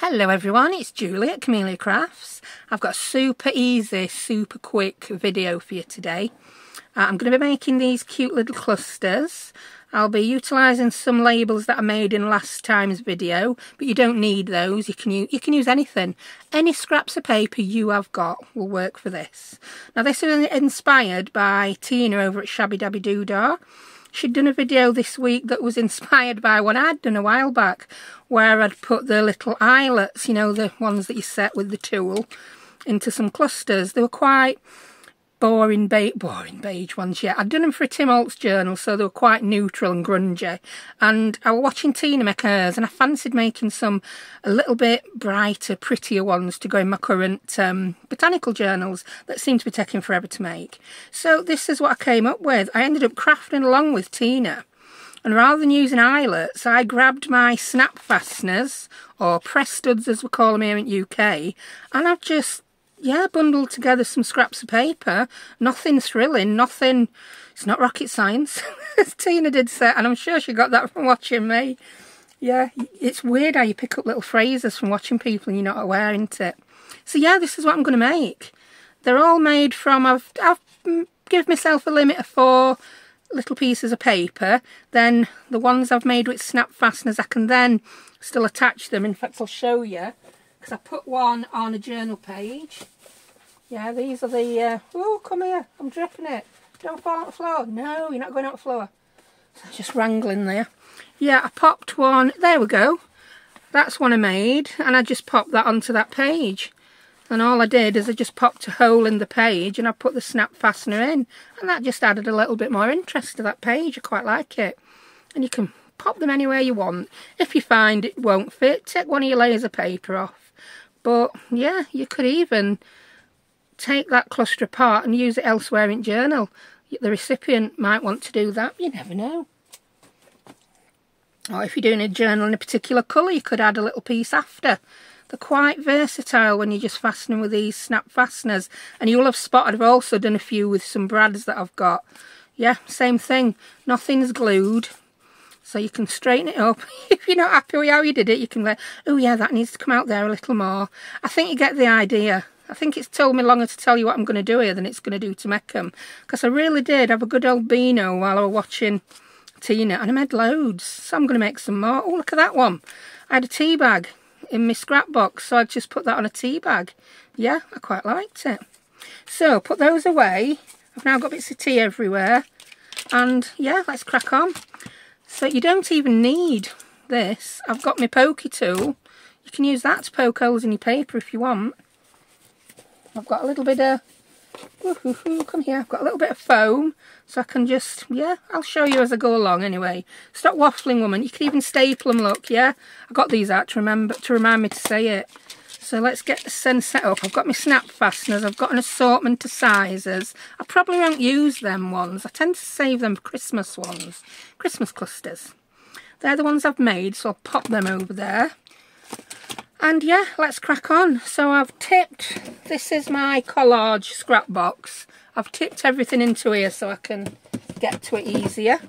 Hello everyone, it's Julie at Camelia Crafts. I've got a super easy, super quick video for you today. I'm going to be making these cute little clusters. I'll be utilising some labels that I made in last time's video, but you don't need those. You can use anything. Any scraps of paper you have got will work for this. Now this is inspired by Tina over at Shabby Dabby Doodah. She'd done a video this week that was inspired by one I'd done a while back, where I'd put the little eyelets, you know, the ones that you set with the tool, into some clusters. They were quite boring beige ones, yeah. I'd done them for a Tim Holtz journal, so they were quite neutral and grungy. And I was watching Tina make hers, and I fancied making some a little bit brighter, prettier ones to go in my current botanical journals that seem to be taking forever to make. So this is what I came up with. I ended up crafting along with Tina. And rather than using eyelets, I grabbed my snap fasteners, or press studs as we call them here in the UK, and I've just, yeah, bundled together some scraps of paper. Nothing thrilling, nothing, it's not rocket science, as Tina did say, and I'm sure she got that from watching me. Yeah, it's weird how you pick up little phrases from watching people and you're not aware, isn't it? So yeah, this is what I'm going to make. They're all made from, I've given myself a limit of 4 little pieces of paper. Then the ones I've made with snap fasteners, I can then still attach them. In fact, I'll show you, because I put one on a journal page. Yeah, these are the oh, come here, I'm dripping it, don't fall on the floor. No, you're not going on the floor. Just wrangling there. Yeah, I popped one, there we go, that's one I made, and I just popped that onto that page. And all I did is I just popped a hole in the page and I put the snap fastener in, and that just added a little bit more interest to that page. I quite like it. And you can pop them anywhere you want. If you find it won't fit, take one of your layers of paper off. But yeah, you could even take that cluster apart and use it elsewhere in journal. The recipient might want to do that, you never know. Or if you're doing a journal in a particular colour, you could add a little piece after. They're quite versatile when you're just fastening with these snap fasteners. And you'll have spotted I've also done a few with some brads that I've got. Yeah, same thing. Nothing's glued. So you can straighten it up. If you're not happy with how you did it, you can go, oh yeah, that needs to come out there a little more. I think you get the idea. I think it's told me longer to tell you what I'm going to do here than it's going to do to make them. Because I really did have a good old beano while I was watching Tina. And I made loads. So I'm going to make some more. Oh, look at that one. I had a tea bag in my scrap box, so I just put that on a tea bag. Yeah, I quite liked it. So put those away. I've now got bits of tea everywhere, and yeah, let's crack on. So you don't even need this. I've got my pokey tool. You can use that to poke holes in your paper if you want. I've got a little bit of come here, I've got a little bit of foam, so I can just, yeah, I'll show you as I go along anyway. Stop waffling, woman. You can even staple them, look, yeah? I got these out to remind me to say it. So let's get the send set up. I've got my snap fasteners, I've got an assortment of sizes. I probably won't use them ones. I tend to save them for Christmas ones, Christmas clusters. They're the ones I've made, so I'll pop them over there. And yeah, let's crack on. So I've tipped, this is my collage scrap box. I've tipped everything into here so I can get to it easier.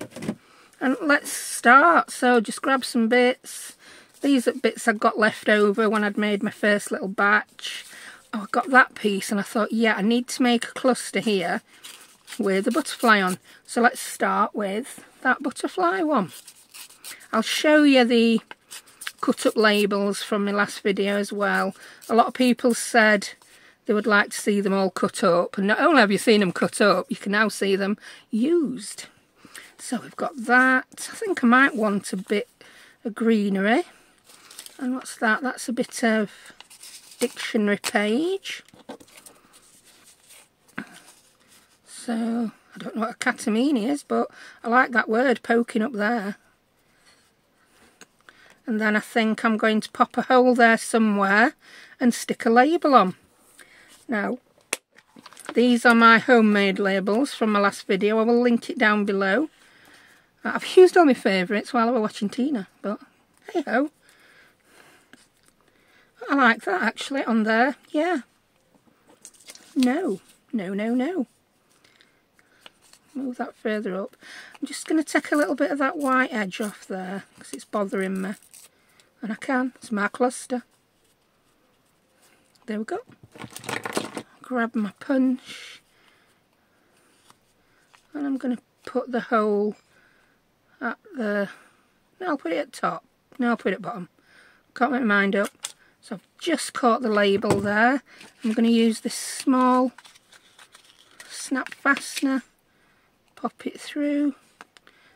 And let's start. So just grab some bits. These are bits I got left over when I'd made my first little batch. Oh, I got that piece and I thought, yeah, I need to make a cluster here with a butterfly on. So let's start with that butterfly one. I'll show you the cut up labels from my last video as well. A lot of people said they would like to see them all cut up, and not only have you seen them cut up, you can now see them used. So we've got that. I think I might want a bit of greenery. And what's that? That's a bit of dictionary page. So I don't know what a catamine is, but I like that word poking up there. And then I think I'm going to pop a hole there somewhere and stick a label on. Now, these are my homemade labels from my last video. I will link it down below. I've used all my favourites while I was watching Tina, but hey ho. I like that actually on there, yeah. No. Move that further up. I'm just going to take a little bit of that white edge off there because it's bothering me. And I can, it's my cluster. There we go. Grab my punch. And I'm going to put the hole at the... No, I'll put it at top. No, I'll put it at bottom. Can't make my mind up. So I've just caught the label there. I'm going to use this small snap fastener. Pop it through.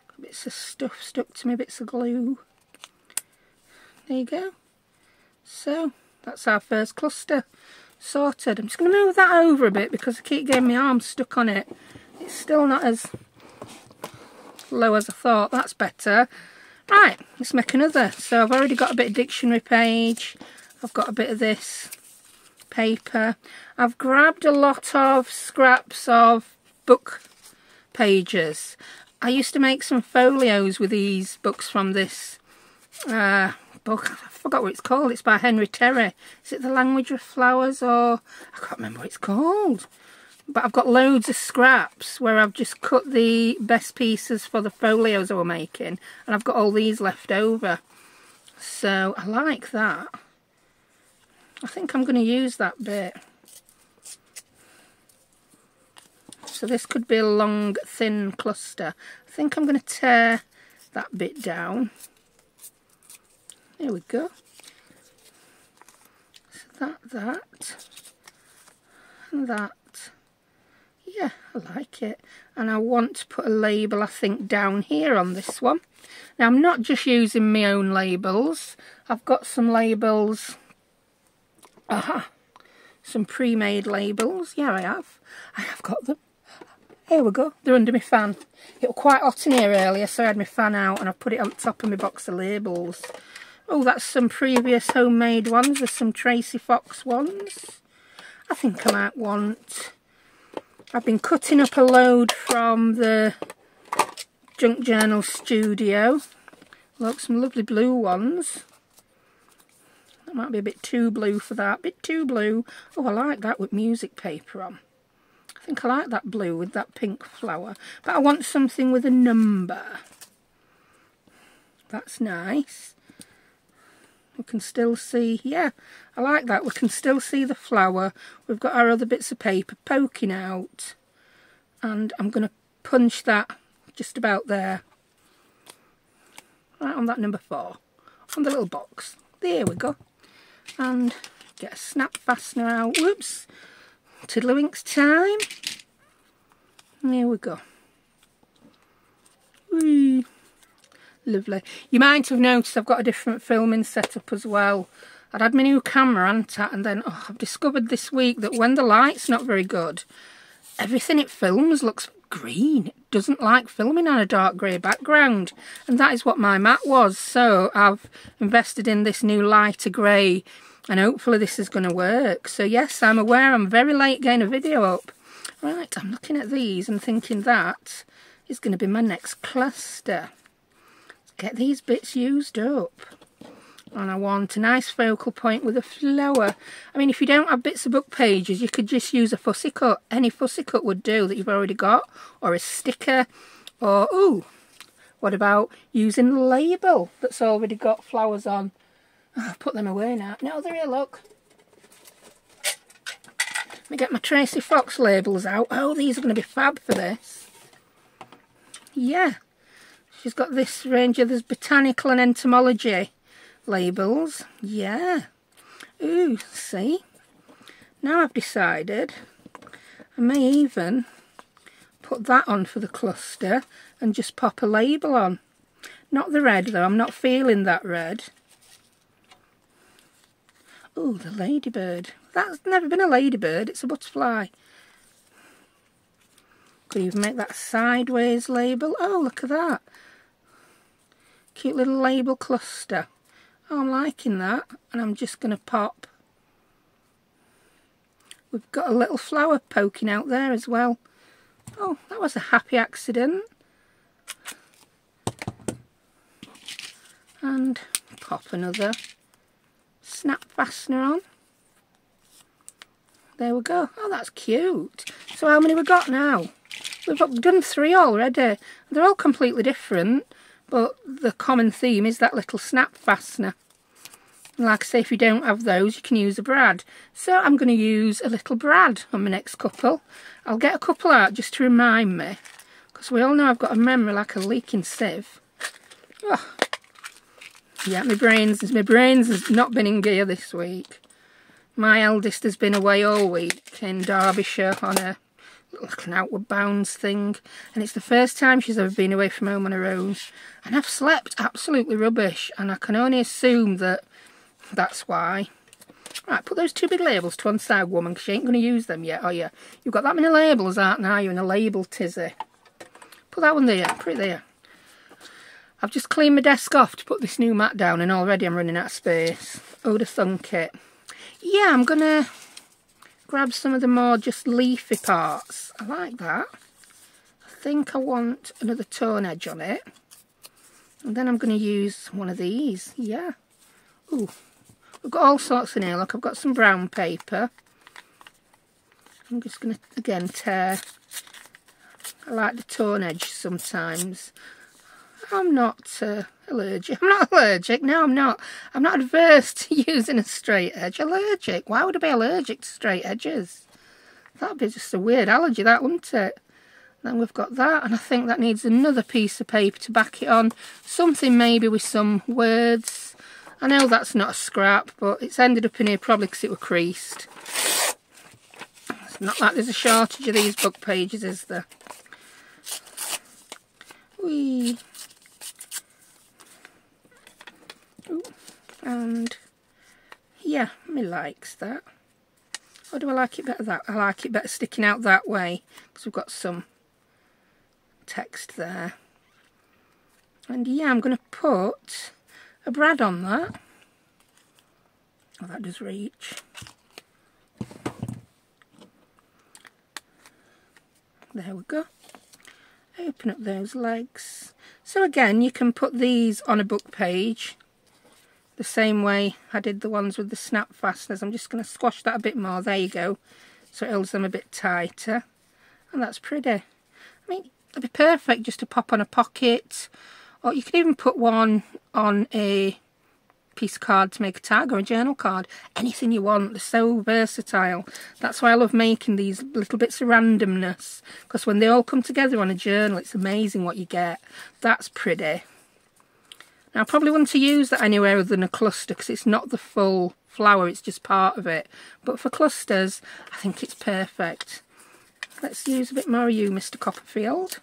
Got bits of stuff stuck to me, bits of glue. There you go. So that's our first cluster sorted. I'm just going to move that over a bit because I keep getting my arm stuck on it. It's still not as low as I thought. That's better. Right, let's make another. So I've already got a bit of dictionary page. I've got a bit of this paper. I've grabbed a lot of scraps of book pages. I used to make some folios with these books from this book. I forgot what it's called. It's by Henry Terry. Is it The Language of Flowers, or I can't remember what it's called. But I've got loads of scraps where I've just cut the best pieces for the folios I was making, and I've got all these left over. So I like that. I think I'm going to use that bit. So this could be a long, thin cluster. I think I'm going to tear that bit down. There we go. So that, and that. Yeah, I like it. And I want to put a label, I think, down here on this one. Now, I'm not just using my own labels. I've got some labels. Aha! Some pre-made labels. Yeah, I have. I have got them. Here we go. They're under my fan. It was quite hot in here earlier, so I had my fan out and I put it on top of my box of labels. Oh, that's some previous homemade ones. There's some Tracie Fox ones. I think I might want... I've been cutting up a load from the Junk Journal studio. Look, some lovely blue ones. That might be a bit too blue for that. Bit too blue. Oh, I like that with music paper on. I think I like that blue with that pink flower. But I want something with a number. That's nice. We can still see, yeah, I like that. We can still see the flower. We've got our other bits of paper poking out. And I'm going to punch that just about there. Right on that number 4. On the little box. There we go. And get a snap fastener out. Whoops. Tiddlywinks time. There we go. Whee. Lovely. You might have noticed I've got a different filming setup as well. I'd had my new camera, hadn't I? And then I've discovered this week that when the light's not very good, everything it films looks green. It doesn't like filming on a dark grey background. And that is what my mat was. So I've invested in this new lighter grey, and hopefully this is going to work. So yes, I'm aware I'm very late getting a video up. Right, I'm looking at these and thinking that is going to be my next cluster. Get these bits used up. And I want a nice focal point with a flower. I mean, if you don't have bits of book pages, you could just use a fussy cut. Any fussy cut would do that you've already got. Or a sticker. Or, ooh, what about using the label that's already got flowers on? Oh, I've put them away now. No, they're here, look. Let me get my Tracie Fox labels out. Oh, these are going to be fab for this. Yeah. She's got this range of there's botanical and entomology labels. Yeah. Ooh, see? Now I've decided I may even put that on for the cluster and just pop a label on. Not the red though, I'm not feeling that red. Ooh, the ladybird. That's never been a ladybird, it's a butterfly. Could even make that sideways label. Oh, look at that. Cute little label cluster. Oh, I'm liking that. And I'm just going to pop. We've got a little flower poking out there as well. Oh, that was a happy accident. And pop another snap fastener on. There we go. Oh, that's cute. So how many we got now? We've done 3 already. They're all completely different. But the common theme is that little snap fastener. Like I say, if you don't have those, you can use a brad. So I'm going to use a little brad on my next couple. I'll get a couple out just to remind me, because we all know I've got a memory like a leaking sieve. Oh. Yeah, my brains has not been in gear this week. My eldest has been away all week in Derbyshire on a like an outward bounds thing, and it's the first time she's ever been away from home on her own, and I've slept absolutely rubbish, and I can only assume that that's why. Right, put those two big labels to one side, woman, because you ain't going to use them yet, are you? You've got that many labels, aren't you, in a label tizzy. Put that one there, put it there. I've just cleaned my desk off to put this new mat down, and already I'm running out of space. Who'd have thunk it? Yeah, I'm going to grab some of the more just leafy parts. I like that. I think I want another tone edge on it. And then I'm going to use one of these. Yeah. Ooh. I've got all sorts in here. Look, I've got some brown paper. I'm just going to, again, tear. I like the tone edge sometimes. I'm not allergic. I'm not allergic. No, I'm not. I'm not adverse to using a straight edge. Allergic? Why would I be allergic to straight edges? That'd be just a weird allergy, that, wouldn't it? Then we've got that, and I think that needs another piece of paper to back it on. Something maybe with some words. I know that's not a scrap, but it's ended up in here probably because it were creased. It's not like there's a shortage of these book pages, is there? Whee! Ooh. And yeah, me likes that. Or do I like it better that? I like it better sticking out that way, because we've got some text there. And yeah, I'm going to put a brad on that. Oh, that does reach. There we go. Open up those legs. So again, you can put these on a book page the same way I did the ones with the snap fasteners. I'm just going to squash that a bit more. There you go. So it holds them a bit tighter. And that's pretty. I mean, it'd be perfect just to pop on a pocket. Or you could even put one on a piece of card to make a tag, or a journal card. Anything you want. They're so versatile. That's why I love making these little bits of randomness, because when they all come together on a journal, it's amazing what you get. That's pretty. Now I probably want to use that anywhere other than a cluster, because it's not the full flower, it's just part of it. But for clusters, I think it's perfect. Let's use a bit more of you, Mr. Copperfield.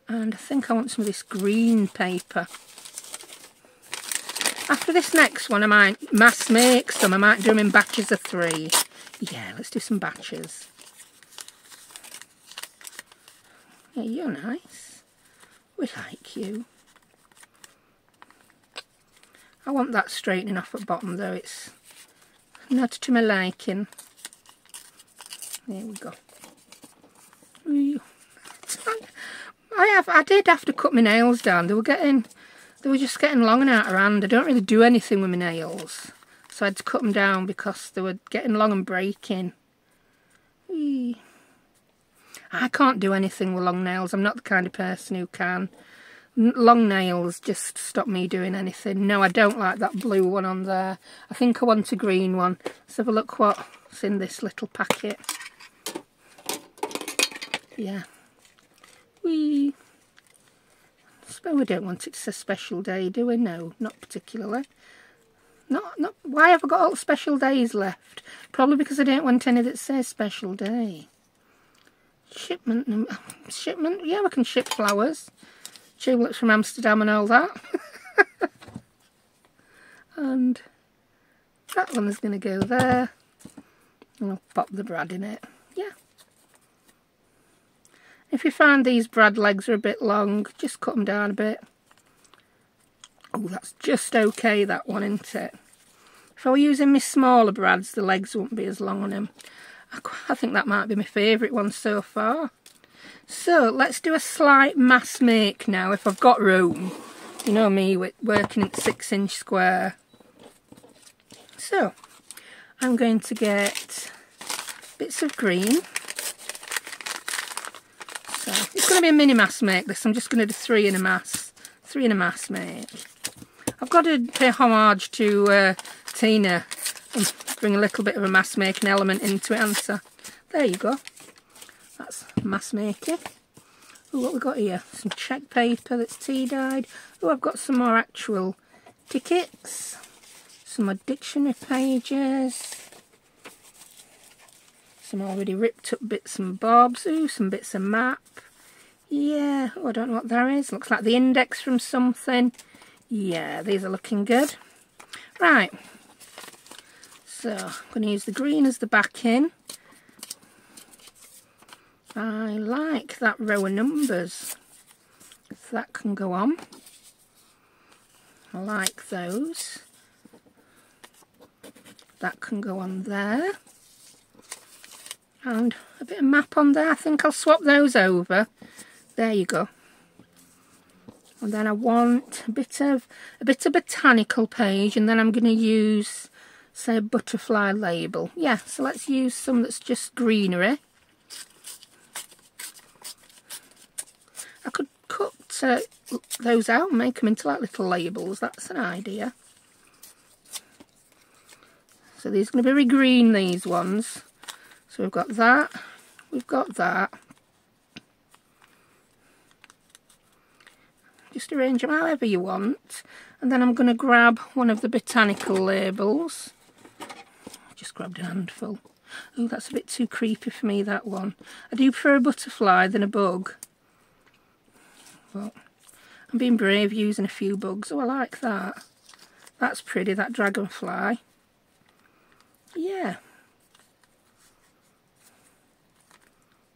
And I think I want some of this green paper. After this next one, I might mass make some. I might do them in batches of 3. Yeah, let's do some batches. Yeah, you're nice. We like you. I want that straightening off at the bottom, though. It's not to my liking. There we go. Ooh. I did have to cut my nails down. They were just getting long and out of hand. I don't really do anything with my nails, so I had to cut them down because they were getting long and breaking. Whee. I can't do anything with long nails. I'm not the kind of person who can. Long nails just stop me doing anything. No, I don't like that blue one on there. I think I want a green one. Let's have a look what's in this little packet. Yeah. Whee. I suppose we don't want it to say special day, do we? No, not particularly. Not. Why have I got all the special days left? Probably because I don't want any that says special day. Shipment. Yeah, we can ship flowers. Tulips from Amsterdam and all that. And that one is going to go there. And I'll pop the brad in it. Yeah. If you find these brad legs are a bit long, just cut them down a bit. Oh, that's just okay, that one, isn't it? If I were using my smaller brads, the legs wouldn't be as long on them. I think that might be my favourite one so far. So, let's do a slight mass make now, if I've got room. You know me, working at 6-inch square. So, I'm going to get bits of green. So, it's going to be a mini mass make this. I'm just going to do 3 in a mass. 3 in a mass make. I've got to pay homage to Tina and bring a little bit of a mass making element into it, answer. There you go. That's mass making. Oh, what we got here? Some check paper that's tea dyed. Oh, I've got some more actual tickets. Some more dictionary pages. Some already ripped up bits and bobs. Ooh, some bits of map. Yeah, oh, I don't know what that is. Looks like the index from something. Yeah, these are looking good. Right. So, I'm going to use the green as the backing. I like that row of numbers. So that can go on. I like those. That can go on there. And a bit of map on there. I think I'll swap those over. There you go. And then I want a bit of botanical page, and then I'm going to use, say, a butterfly label. Yeah, so let's use some that's just greenery. I could cut those out and make them into like little labels. That's an idea. So these are going to be very green, these ones. So we've got that. We've got that. Just arrange them however you want. And then I'm going to grab one of the botanical labels. I just grabbed a handful. Oh, that's a bit too creepy for me, that one. I do prefer a butterfly than a bug. But I'm being brave using a few bugs. Oh, I like that. That's pretty, that dragonfly. Yeah.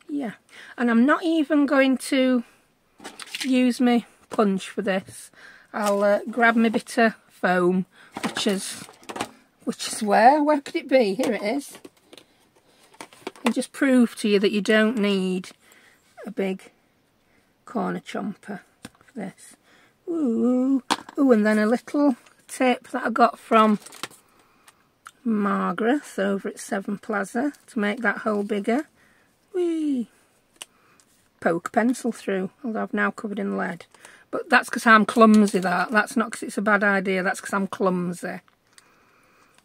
Yeah. And I'm not even going to use my punch for this. I'll grab my bit of foam, which is where could it be? Here it is. And just prove to you that you don't need a big corner chomper for this. Ooh, ooh, and then a little tip that I got from Margaret over at Seven Plaza to make that hole bigger. Whee! Poke pencil through, although I've now covered in lead. But that's because I'm clumsy, that's not because it's a bad idea, that's because I'm clumsy.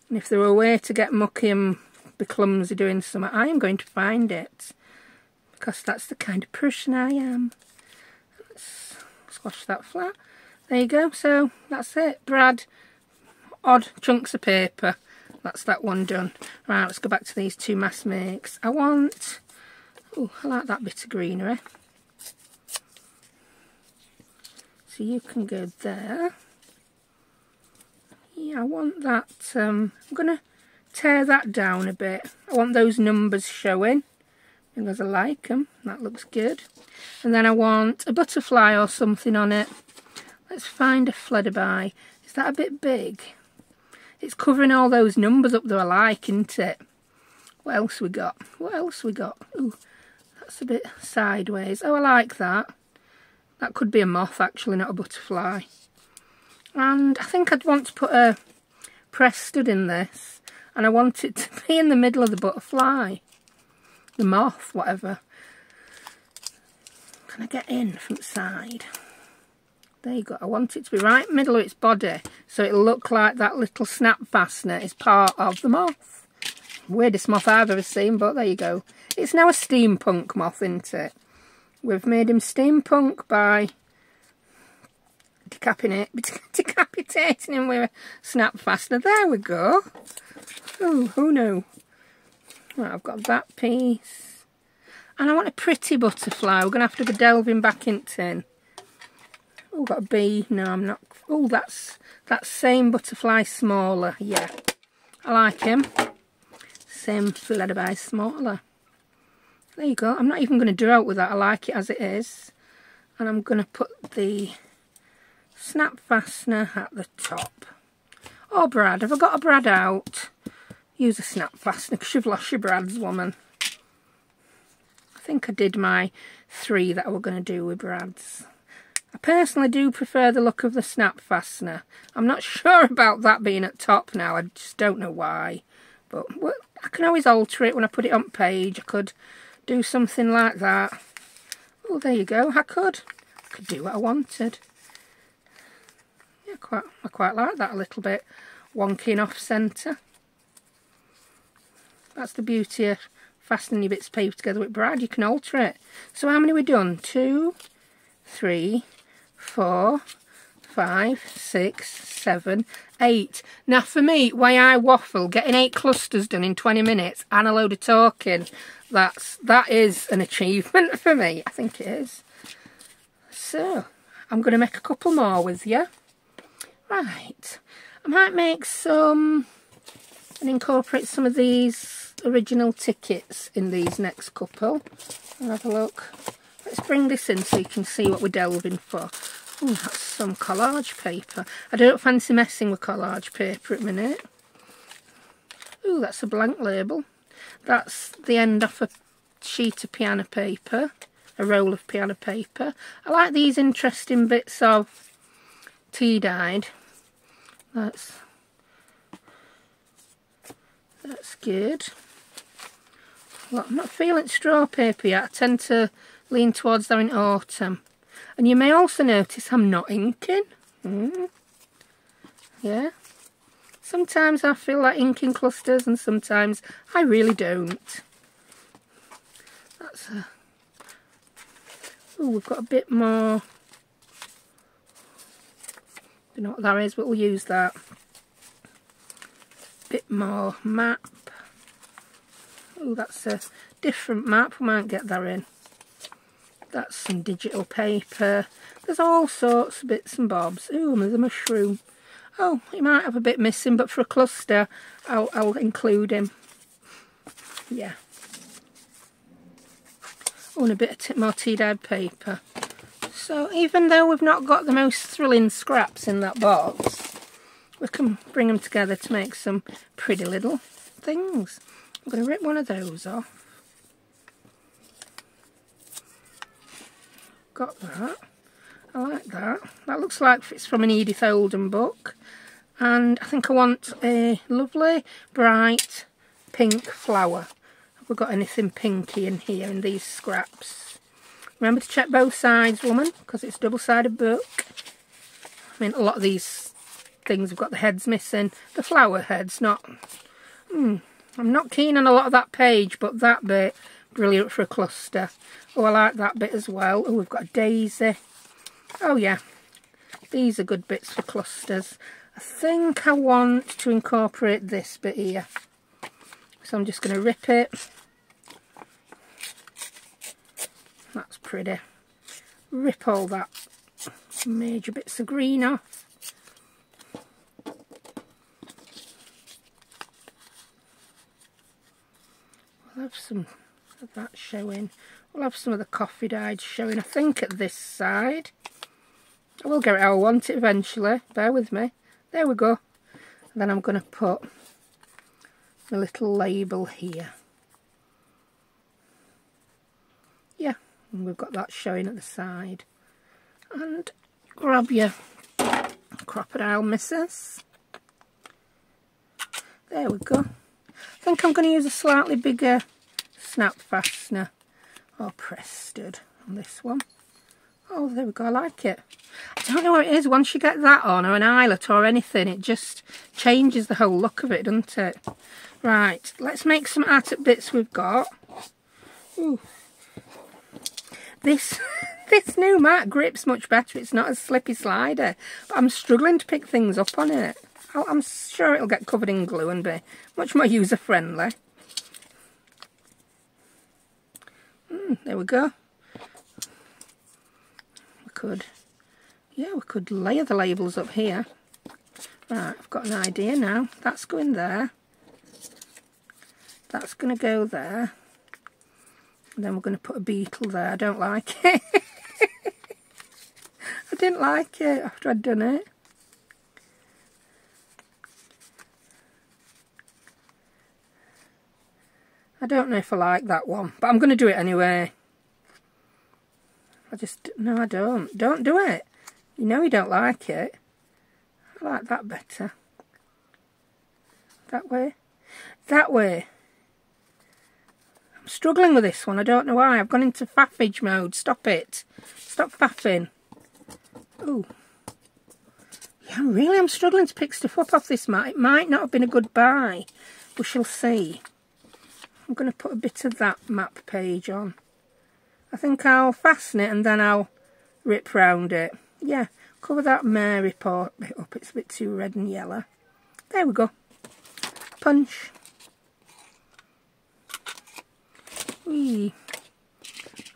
And if there were a way to get mucky and be clumsy doing something, I am going to find it. Because that's the kind of person I am. Let's squash that flat. There you go, so that's it. Brad, odd chunks of paper. That's that one done. Right, let's go back to these 2 mass makes. I want... oh, I like that bit of greenery. So you can go there. Yeah, I want that. I'm going to tear that down a bit. I want those numbers showing because I like them. That looks good. And then I want a butterfly or something on it. Let's find a flutterby. Is that a bit big? It's covering all those numbers up there I like, isn't it? What else we got? What else we got? Ooh, that's a bit sideways. Oh, I like that. That could be a moth, actually, not a butterfly. And I think I'd want to put a press stud in this. And I want it to be in the middle of the butterfly. The moth, whatever. Can I get in from the side? There you go. I want it to be right in the middle of its body. So it'll look like that little snap fastener is part of the moth. Weirdest moth I've ever seen, but there you go. It's now a steampunk moth, isn't it? We've made him steampunk by decapitating him with a snap fastener. There we go. Oh, who knew? Right, I've got that piece. And I want a pretty butterfly. We're going to have to go delving back into tin. Oh, got a bee. No, I'm not. Oh, that's that same butterfly smaller. Yeah, I like him. Same flutterby smaller. There you go. I'm not even going to do out with that. I like it as it is. And I'm going to put the snap fastener at the top. Oh, Brad, have I got a Brad out? Use a snap fastener because you've lost your Brads, woman. I think I did my 3 that I were going to do with Brads. I personally do prefer the look of the snap fastener. I'm not sure about that being at top now. I just don't know why. But I can always alter it when I put it on page. I could do something like that. Oh, there you go. I could do what I wanted. I quite like that a little bit wonky and off centre. That's the beauty of fastening your bits of paper together with brad. You can alter it. So how many have we done? 2, 3, 4, 5, 6, 7, 8. Now for me, why I waffle, getting 8 clusters done in 20 minutes and a load of talking, that is an achievement for me. I think it is. So I'm going to make a couple more with you. Right. I might make some and incorporate some of these original tickets in these next couple. I'll have a look. Let's bring this in so you can see what we're delving for. Oh, that's some collage paper. I don't fancy messing with collage paper at the minute. Oh, that's a blank label. That's the end off a sheet of piano paper, a roll of piano paper. I like these interesting bits of tea dyed. That's good. Well, I'm not feeling straw paper yet. I tend to lean towards that in autumn. And you may also notice I'm not inking. Yeah. Sometimes I feel like inking clusters and sometimes I really don't. That's a... Oh, we've got a bit more... Don't know what that is, but we'll use that. Bit more map. Oh, that's a different map. We might get that in. That's some digital paper. There's all sorts of bits and bobs. Oh, there's a mushroom. Oh, he might have a bit missing, but for a cluster, I'll include him. Yeah. Oh, and a bit more tea-dyed paper. So even though we've not got the most thrilling scraps in that box, we can bring them together to make some pretty little things. I'm going to rip one of those off. Got that. I like that. That looks like it's from an Edith Oldham book. And I think I want a lovely, bright, pink flower. Have we got anything pinky in here in these scraps? Remember to check both sides, woman, because it's a double-sided book. I mean, a lot of these things have got the heads missing. The flower heads, not... I'm not keen on a lot of that page, but that bit, brilliant for a cluster. Oh, I like that bit as well. Oh, we've got a daisy. Oh, yeah. These are good bits for clusters. I think I want to incorporate this bit here. So I'm just going to rip it. That's pretty. Rip all that major bits of green off. We'll have some of that showing. We'll have some of the coffee dyed showing, I think, at this side. I will get it how I want it eventually. Bear with me. There we go. And then I'm going to put the little label here. Yeah, and we've got that showing at the side. And grab your Cropadile missus. There we go. I think I'm going to use a slightly bigger snap fastener or press stud on this one. Oh, there we go, I like it. I don't know what it is, once you get that on, or an eyelet or anything, it just changes the whole look of it, doesn't it? Right, let's make some out of bits we've got. Ooh. This new mat grips much better, it's not a slippy slider, but I'm struggling to pick things up on it. I'm sure it'll get covered in glue and be much more user-friendly. There we go. We could layer the labels up here. Right, I've got an idea now. That's going there. That's going to go there. And then we're going to put a beetle there. I don't like it. I didn't like it after I'd done it. I don't know if I like that one, but I'm going to do it anyway. No, I don't. Don't do it. You know you don't like it. I like that better. That way. That way. I'm struggling with this one. I don't know why. I've gone into faffage mode. Stop it. Stop faffing. Ooh. Yeah, really, I'm struggling to pick stuff up off this mat. It might not have been a good buy. We shall see. I'm going to put a bit of that map page on. I think I'll fasten it and then I'll rip round it. Yeah, cover that Mary part bit up. It's a bit too red and yellow. There we go. Punch. Whee.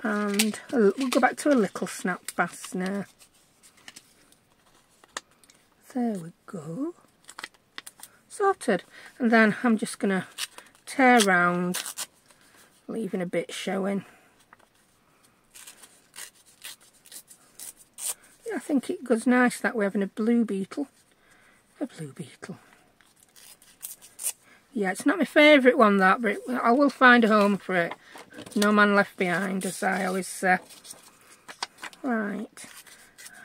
And we'll go back to a little snap fastener. There we go. Sorted. And then I'm just going to tear round, leaving a bit showing. Yeah, I think it goes nice that way, having a blue beetle. A blue beetle. Yeah, it's not my favourite one, that, but I will find a home for it. No man left behind, as I always say. Right.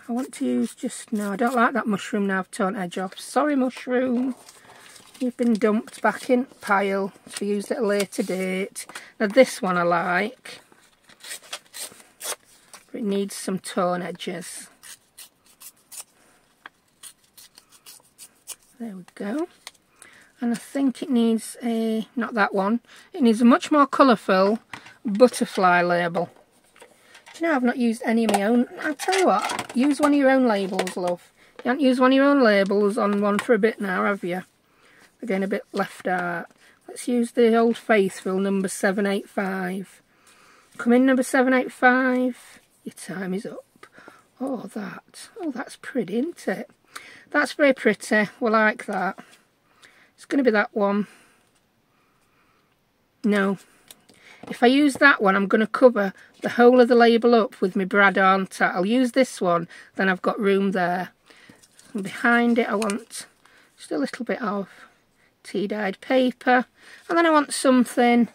I want to use just... No, I don't like that mushroom now. I've torn edge off. Sorry, mushroom. You've been dumped back in pile to be used at a later date. Now, this one I like. But it needs some torn edges. There we go. And I think it needs a... Not that one. It needs a much more colourful butterfly label. Do you know, I've not used any of my own. I'll tell you what, use one of your own labels, love. You haven't used one of your own labels on one for a bit now, have you? They're getting a bit left out. Let's use the Old Faithful number 785. Come in, number 785. Your time is up. Oh, that. Oh, that's pretty, isn't it? That's very pretty. We like that. It's going to be that one. No. If I use that one, I'm going to cover the whole of the label up with my brad, aren't I? I'll use this one, then I've got room there. And behind it, I want just a little bit of tea-dyed paper. And then I want something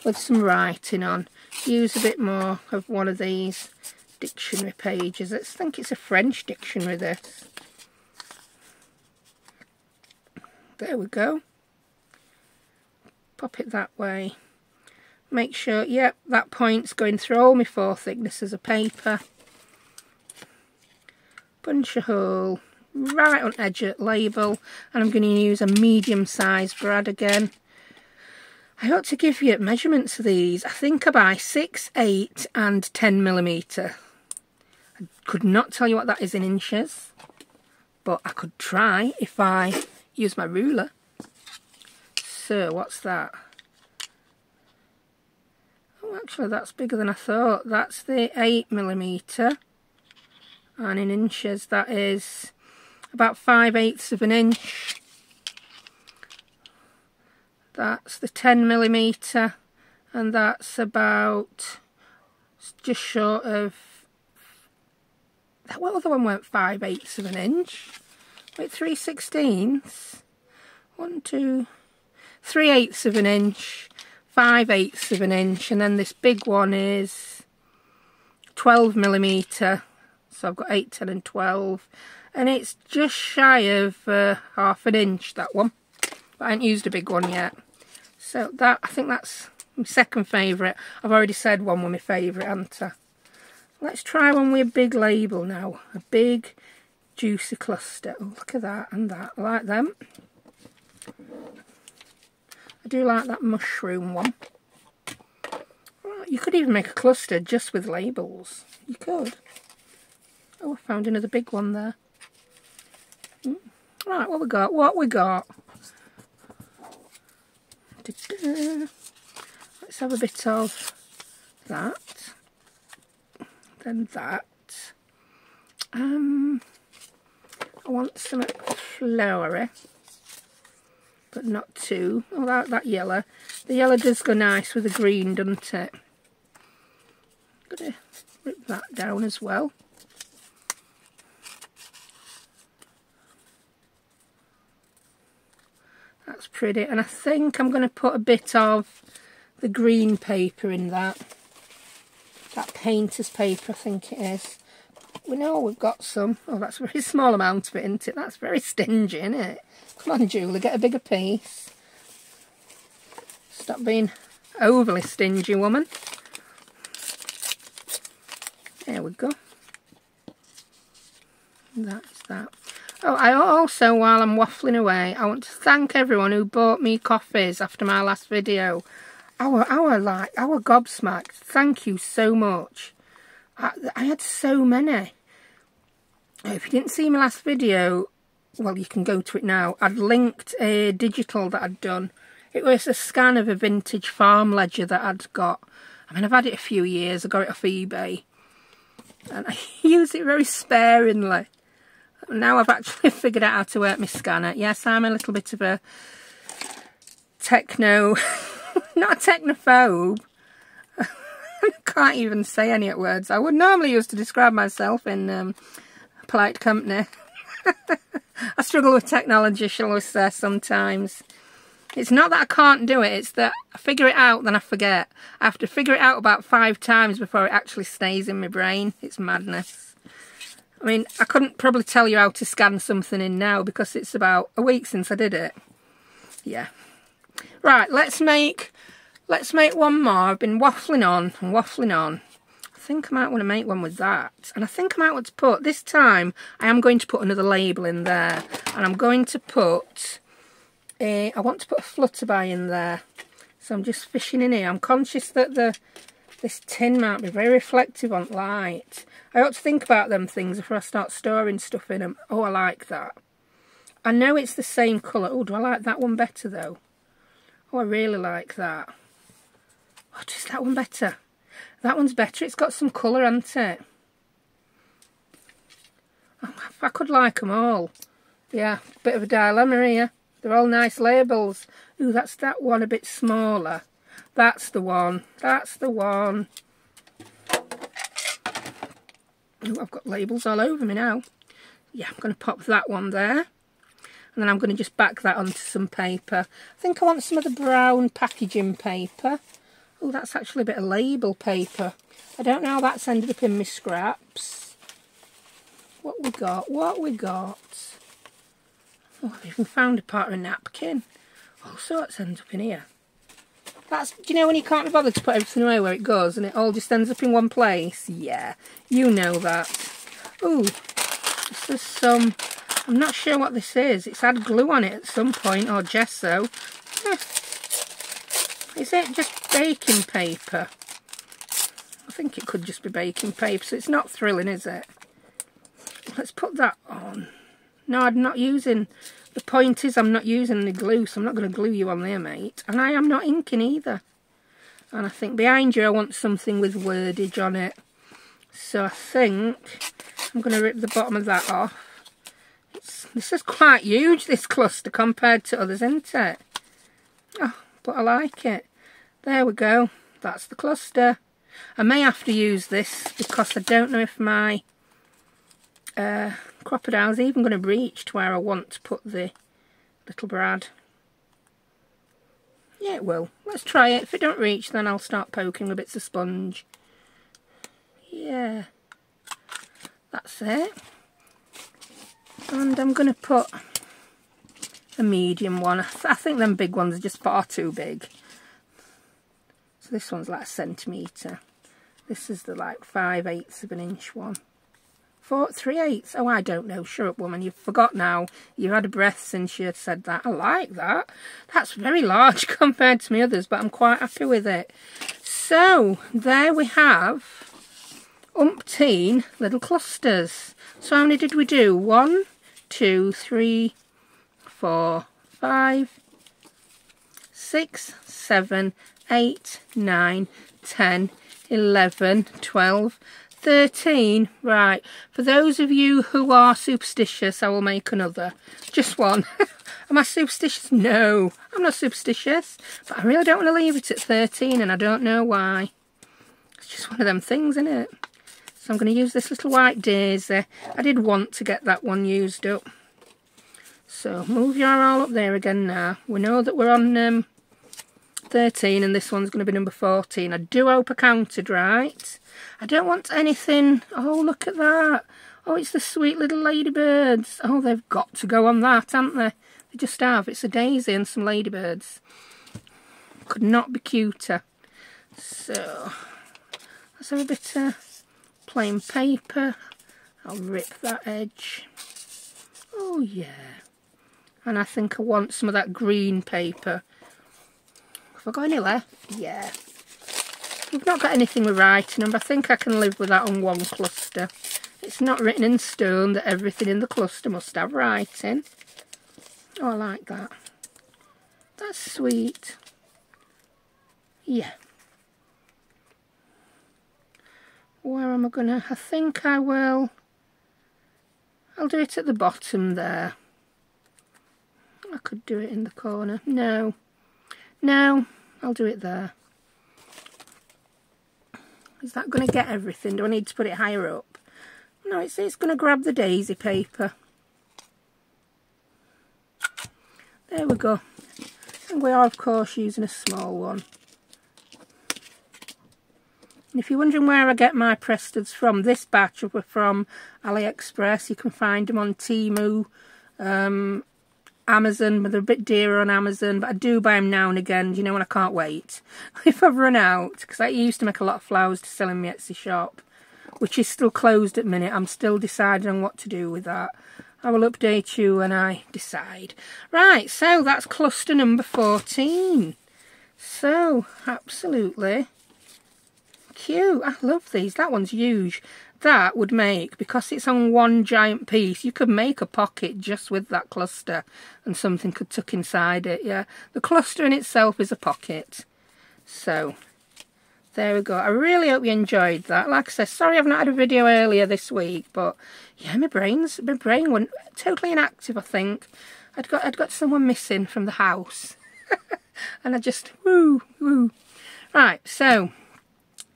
with some writing on. Use a bit more of one of these dictionary pages. I think it's a French dictionary, this. There we go. Pop it that way. Make sure, yep, that point's going through all my 4 thicknesses of paper. Punch a hole right on edge of label, and I'm going to use a medium-sized brad again. I ought to give you measurements of these. I think I buy 6, 8 and 10mm. I could not tell you what that is in inches, but I could try if I use my ruler. So, what's that? Actually, that's bigger than I thought. That's the 8mm, and in inches that is about 5/8 of an inch. That's the 10mm, and that's about just short of... What other one went 5/8 of an inch? Wait, 3/16? 1, 2, 3/8 of an inch. 5/8 of an inch, and then this big one is 12mm, so I've got 8, 10 and 12, and it's just shy of half an inch, that one, but I haven't used a big one yet. So that, I think that's my second favourite. I've already said one was my favourite, haven't I? Let's try one with a big label now, a big juicy cluster. Oh, look at that and that, I like them. I do like that mushroom one. Right, you could even make a cluster just with labels. You could. Oh, I found another big one there. Right, what we got? What we got? Let's have a bit of that. Then that. I want some flowery, but not too. Oh, that yellow. The yellow does go nice with the green, doesn't it? I'm going to rip that down as well. That's pretty. And I think I'm going to put a bit of the green paper in that. That painter's paper, I think it is. We know we've got some. Oh, that's a very small amount of it, isn't it? That's very stingy, isn't it? Come on, Julie, get a bigger piece. Stop being overly stingy, woman. There we go. That's that. Oh, I also, while I'm waffling away, I want to thank everyone who bought me coffees after my last video. I were gobsmacked. Thank you so much. I had so many. If you didn't see my last video, well, you can go to it now. I'd linked a digital that I'd done. It was a scan of a vintage farm ledger that I'd got. I mean, I've had it a few years. I got it off eBay. And I use it very sparingly. Now I've actually figured out how to work my scanner. Yes, I'm a little bit of a techno... not a technophobe. I can't even say any words I would normally use to describe myself in polite company. I struggle with technology, shall we say, sometimes. It's not that I can't do it, it's that I figure it out, then I forget. I have to figure it out about 5 times before it actually stays in my brain. It's madness. I mean, I couldn't probably tell you how to scan something in now because it's about a week since I did it. Yeah. Right, let's make one more. I've been waffling on and waffling on. I think I might want to make one with that. And I think I might want to put, this time, I am going to put another label in there. And I'm going to put, I want to put a flutterby in there. So I'm just fishing in here. I'm conscious that this tin might be very reflective on light. I ought to think about them things before I start storing stuff in them. Oh, I like that. I know it's the same colour. Oh, do I like that one better, though? Oh, I really like that. Oh, just that one better. That one's better. It's got some colour, hasn't it? Oh, I could like them all. Yeah, bit of a dilemma here. They're all nice labels. Ooh, that's that one a bit smaller. That's the one. That's the one. Ooh, I've got labels all over me now. Yeah, I'm going to pop that one there. And then I'm going to just back that onto some paper. I think I want some of the brown packaging paper. Oh, that's actually a bit of label paper. I don't know how that's ended up in my scraps. What we got? What we got? Oh, I've even found a part of a napkin. All sorts ends up in here. That's, do you know when you can't be bothered to put everything away where it goes and it all just ends up in one place? Yeah, you know that. Ooh, this is some, I'm not sure what this is. It's had glue on it at some point, or gesso. Is it just baking paper? I think it could just be baking paper, so it's not thrilling, is it? Let's put that on. No, I'm not using... The point is I'm not using the glue, so I'm not going to glue you on there, mate. And I am not inking either. And I think behind you I want something with wordage on it. So I think I'm going to rip the bottom of that off. This is quite huge, this cluster, compared to others, isn't it? Oh, but I like it. There we go. That's the cluster. I may have to use this because I don't know if my... Crocodile's even going to reach to where I want to put the little brad. Yeah, it will. Let's try it. If it don't reach, then I'll start poking with bits of sponge. Yeah. That's it. And I'm going to put a medium one. I think them big ones are just far too big. So this one's like 1 centimetre. This is the like 5/8 of an inch one. 3/8. Oh, I don't know. Shut up, woman. You've forgot now. You've had a breath since you had said that. I like that. That's very large compared to my others, but I'm quite happy with it. So, there we have umpteen little clusters. So, how many did we do? 1, 2, 3, 4, 5, 6, 7, 8, 9, 10, 11, 12, 13. Right, for those of you who are superstitious, I will make another. Just one. Am I superstitious? No, I'm not superstitious, but I really don't want to leave it at 13, and I don't know why. It's just one of them things, isn't it? So I'm going to use this little white daisy. I did want to get that one used up. So move your all up there again now. We know that we're on 13 and this one's going to be number 14. I do hope I counted right. I don't want anything... Oh, look at that. Oh, it's the sweet little ladybirds. Oh, they've got to go on that, haven't they? They just have. It's a daisy and some ladybirds. Could not be cuter. So, let's have a bit of plain paper. I'll rip that edge. Oh yeah. And I think I want some of that green paper. Have I got any left? Yeah. We've not got anything with writing on, but I think I can live with that on one cluster. It's not written in stone that everything in the cluster must have writing. Oh, I like that. That's sweet. Yeah. Where am I gonna? I think I will. I'll do it at the bottom there. I could do it in the corner. No. No, I'll do it there. Is that going to get everything? Do I need to put it higher up? No, it's going to grab the daisy paper. There we go. And we are, of course, using a small one. And if you're wondering where I get my Presteds from, this batch were from AliExpress. You can find them on Temu, Amazon, but they're a bit dearer on Amazon, but I do buy them now and again, you know, when I can't wait. If I've run out, because I used to make a lot of flowers to sell in my Etsy shop, which is still closed at the minute. I'm still deciding on what to do with that. I will update you when I decide. Right, so that's cluster number 14. So, absolutely cute. I love these. That one's huge. That would make, because it's on one giant piece, you could make a pocket just with that cluster and something could tuck inside it. Yeah, the cluster in itself is a pocket. So there we go. I really hope you enjoyed that. Like I said, sorry I've not had a video earlier this week, but yeah, my brain went totally inactive. I think I'd got someone missing from the house and I just woo. Right, so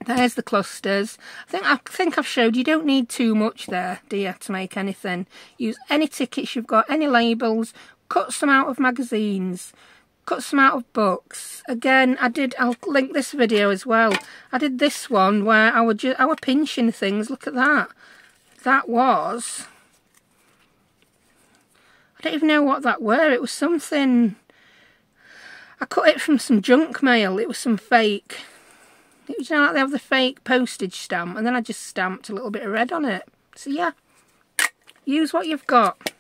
there's the clusters. I think I've showed you don't need too much there, do you, to make anything. Use any tickets you've got, any labels, cut some out of magazines, cut some out of books. Again, I'll link this video as well. I did this one where I were pinching things. Look at that. That was, I don't even know what that were. It was something, I cut it from some junk mail. It was some fake. It was, you know, like they have the fake postage stamp, and then I just stamped a little bit of red on it. So yeah, use what you've got.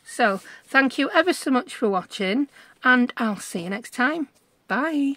So thank you ever so much for watching, and I'll see you next time. Bye.